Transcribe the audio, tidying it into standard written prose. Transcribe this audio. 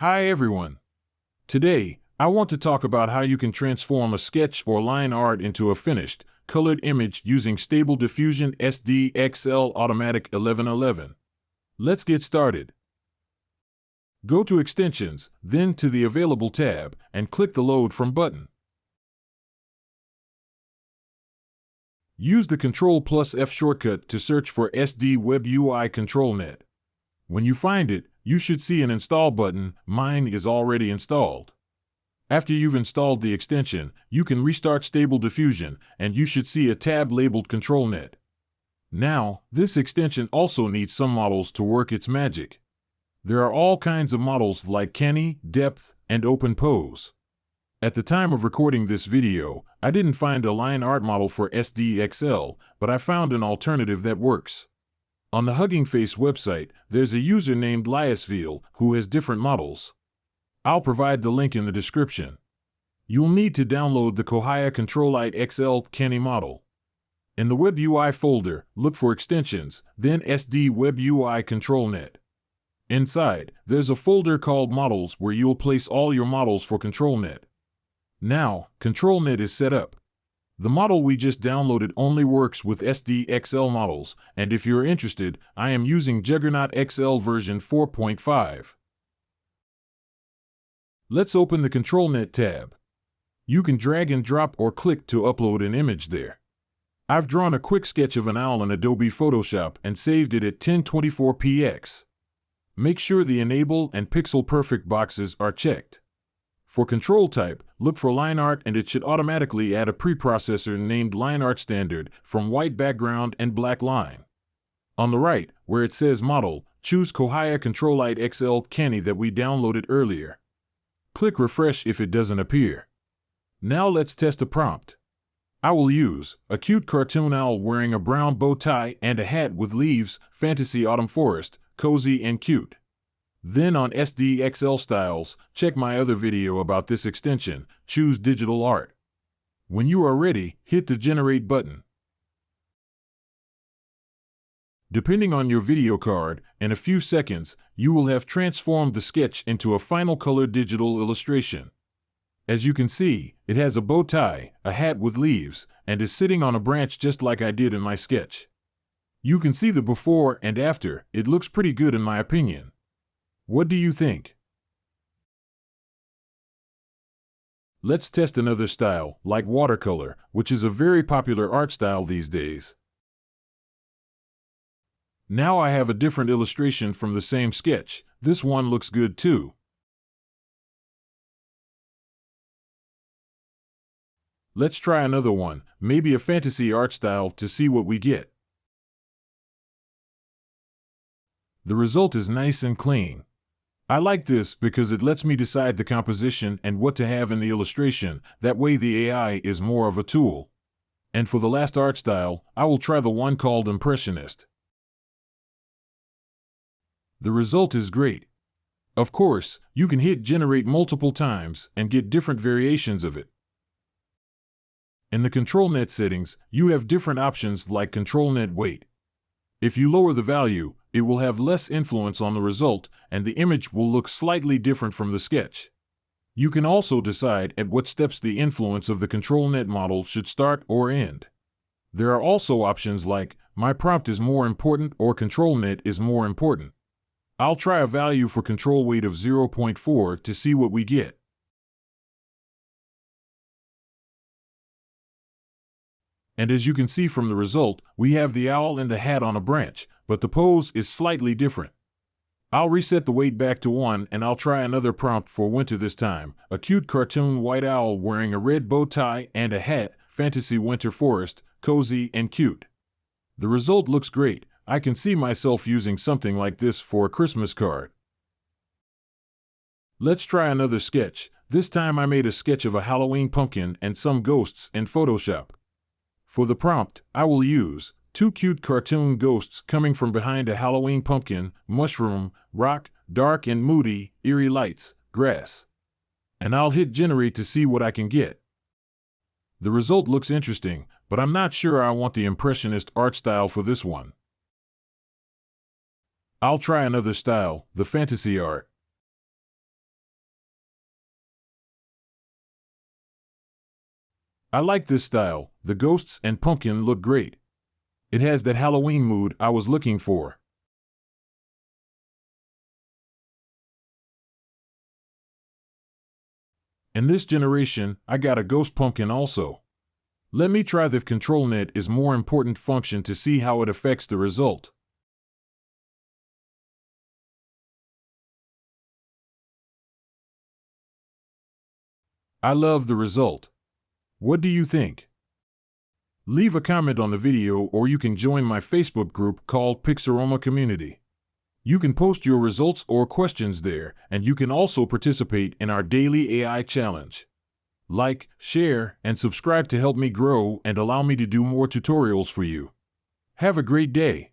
Hi everyone. Today, I want to talk about how you can transform a sketch or line art into a finished, colored image using Stable Diffusion SDXL Automatic 1111. Let's get started. Go to Extensions, then to the Available tab, and click the Load From button. Use the Ctrl+F shortcut to search for sd-webui-controlnet. When you find it, you should see an Install button. Mine is already installed. After you've installed the extension, you can restart Stable Diffusion, and you should see a tab labeled ControlNet. Now, this extension also needs some models to work its magic. There are all kinds of models like Canny, Depth, and Open Pose. At the time of recording this video, I didn't find a line art model for SDXL, but I found an alternative that works. On the Hugging Face website, there's a user named Liasville who has different models. I'll provide the link in the description. You'll need to download the watercolor XL Canny model. In the WebUI folder, look for Extensions, then sd-webui-controlnet. Inside, there's a folder called Models where you'll place all your models for ControlNet. Now, ControlNet is set up. The model we just downloaded only works with SDXL models, and if you're interested, I am using Juggernaut XL version 4.5. Let's open the ControlNet tab. You can drag and drop or click to upload an image there. I've drawn a quick sketch of an owl in Adobe Photoshop and saved it at 1024px. Make sure the Enable and Pixel Perfect boxes are checked. For control type, look for line art and it should automatically add a preprocessor named Line Art Standard from white background and black line. On the right, where it says Model, choose watercolor XL Canny that we downloaded earlier. Click Refresh if it doesn't appear. Now let's test a prompt. I will use a cute cartoon owl wearing a brown bow tie and a hat with leaves, fantasy autumn forest, cozy and cute. Then on SDXL styles, check my other video about this extension, choose digital art. When you are ready, hit the Generate button. Depending on your video card, in a few seconds, you will have transformed the sketch into a final color digital illustration. As you can see, it has a bow tie, a hat with leaves, and is sitting on a branch just like I did in my sketch. You can see the before and after. It looks pretty good in my opinion. What do you think? Let's test another style, like watercolor, which is a very popular art style these days. Now I have a different illustration from the same sketch. This one looks good too. Let's try another one, maybe a fantasy art style, to see what we get. The result is nice and clean. I like this because it lets me decide the composition and what to have in the illustration. That way the AI is more of a tool. And for the last art style, I will try the one called Impressionist. The result is great. Of course, you can hit Generate multiple times and get different variations of it. In the ControlNet settings, you have different options like ControlNet Weight. If you lower the value, it will have less influence on the result, and the image will look slightly different from the sketch. You can also decide at what steps the influence of the ControlNet model should start or end. There are also options like, My prompt is more important or ControlNet is more important. I'll try a value for control weight of 0.4 to see what we get. And as you can see from the result, we have the owl and the hat on a branch, but the pose is slightly different. I'll reset the weight back to 1 and I'll try another prompt for winter this time. A cute cartoon white owl wearing a red bow tie and a hat, fantasy winter forest, cozy and cute. The result looks great. I can see myself using something like this for a Christmas card. Let's try another sketch. This time I made a sketch of a Halloween pumpkin and some ghosts in Photoshop. For the prompt, I will use two cute cartoon ghosts coming from behind a Halloween pumpkin, mushroom, rock, dark and moody, eerie lights, grass. And I'll hit Generate to see what I can get. The result looks interesting, but I'm not sure I want the Impressionist art style for this one. I'll try another style, the fantasy art. I like this style. The ghosts and pumpkin look great. It has that Halloween mood I was looking for. In this generation, I got a ghost pumpkin also. Let me try the ControlNet is more important function to see how it affects the result. I love the result. What do you think? Leave a comment on the video or you can join my Facebook group called Pixaroma Community. You can post your results or questions there, and you can also participate in our daily AI challenge. Like, share, and subscribe to help me grow and allow me to do more tutorials for you. Have a great day.